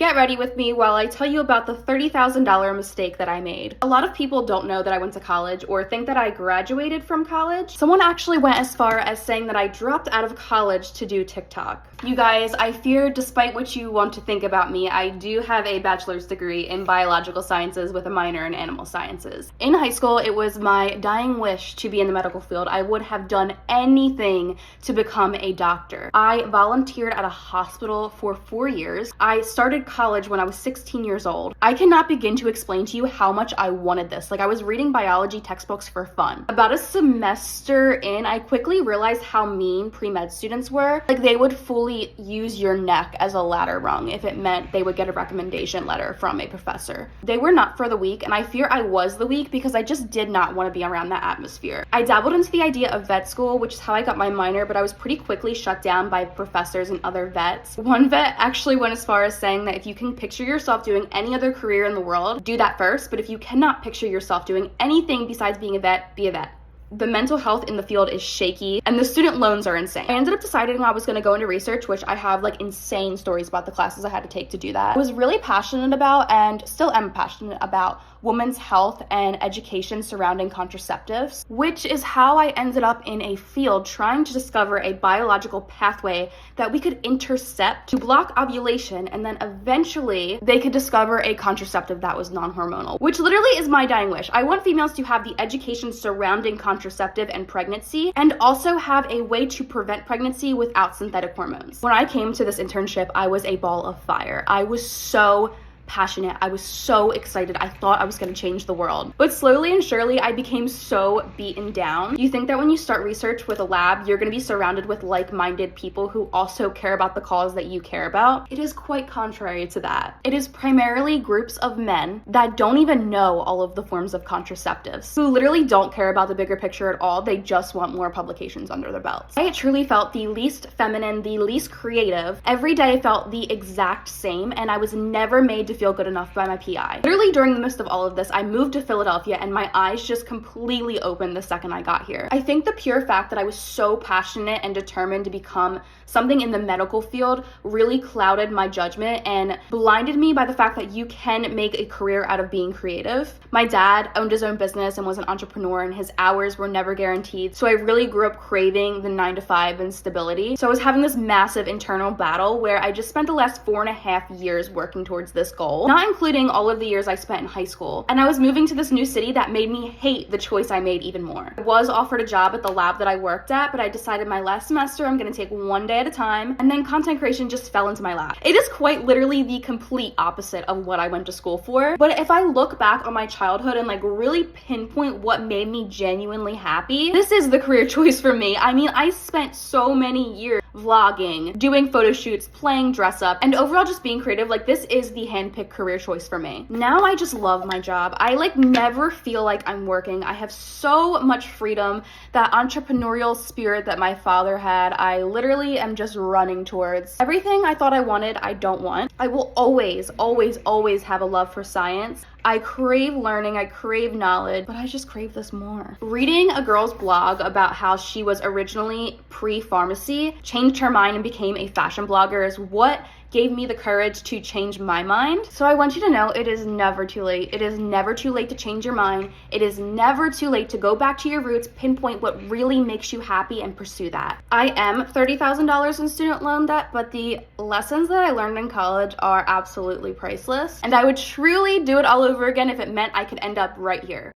Get ready with me while I tell you about the $30,000 mistake that I made. A lot of people don't know that I went to college or think that I graduated from college. Someone actually went as far as saying that I dropped out of college to do TikTok. You guys, I fear, despite what you want to think about me, I do have a bachelor's degree in biological sciences with a minor in animal sciences. In high school, it was my dying wish to be in the medical field. I would have done anything to become a doctor. I volunteered at a hospital for 4 years. I started college when I was 16 years old. I cannot begin to explain to you how much I wanted this. Like, I was reading biology textbooks for fun. About a semester in, I quickly realized how mean pre-med students were. Like, they would fully use your neck as a ladder rung if it meant they would get a recommendation letter from a professor. They were not for the weak, and I fear I was the weak because I just did not want to be around that atmosphere. I dabbled into the idea of vet school, which is how I got my minor, but I was pretty quickly shut down by professors and other vets. One vet actually went as far as saying that if you can picture yourself doing any other career in the world, do that first, but if you cannot picture yourself doing anything besides being a vet, be a vet. The mental health in the field is shaky, and the student loans are insane. I ended up deciding I was going to go into research, which I have like insane stories about the classes I had to take to do that. I was really passionate about, and still am passionate about, women's health and education surrounding contraceptives, which is how I ended up in a field trying to discover a biological pathway that we could intercept to block ovulation, and then eventually they could discover a contraceptive that was non-hormonal, which literally is my dying wish. I want females to have the education surrounding contraceptive and pregnancy, and also have a way to prevent pregnancy without synthetic hormones. When I came to this internship, I was a ball of fire. I was so passionate. I was so excited. I thought I was going to change the world. But slowly and surely, I became so beaten down. You think that when you start research with a lab, you're going to be surrounded with like-minded people who also care about the cause that you care about. It is quite contrary to that. It is primarily groups of men that don't even know all of the forms of contraceptives, who literally don't care about the bigger picture at all. They just want more publications under their belts. I truly felt the least feminine, the least creative. Every day I felt the exact same, and I was never made to feel good enough by my PI. Literally during the midst of all of this, I moved to Philadelphia and my eyes just completely opened the second I got here. I think the pure fact that I was so passionate and determined to become something in the medical field really clouded my judgment and blinded me by the fact that you can make a career out of being creative. My dad owned his own business and was an entrepreneur, and his hours were never guaranteed. So I really grew up craving the 9-to-5 and stability. So I was having this massive internal battle where I just spent the last 4.5 years working towards this goal, not including all of the years I spent in high school. And I was moving to this new city that made me hate the choice I made even more. I was offered a job at the lab that I worked at, but I decided my last semester I'm gonna take one day at a time, and then content creation just fell into my lap. It is quite literally the complete opposite of what I went to school for. But if I look back on my childhood and like really pinpoint what made me genuinely happy, this is the career choice for me. I mean, I spent so many years vlogging, doing photo shoots, playing dress up, and overall just being creative. Like, this is the handpicked career choice for me. Now I just love my job. I like never feel like I'm working. I have so much freedom. That entrepreneurial spirit that my father had, I literally am just running towards. Everything I thought I wanted, I don't want. I will always, always, always have a love for science. I crave learning, I crave knowledge, but I just crave this more. Reading a girl's blog about how she was originally pre-pharmacy, changed her mind and became a fashion blogger is what gave me the courage to change my mind. So I want you to know it is never too late. It is never too late to change your mind. It is never too late to go back to your roots, pinpoint what really makes you happy, and pursue that. I am $30,000 in student loan debt, but the lessons that I learned in college are absolutely priceless, and I would truly do it all over again if it meant I could end up right here.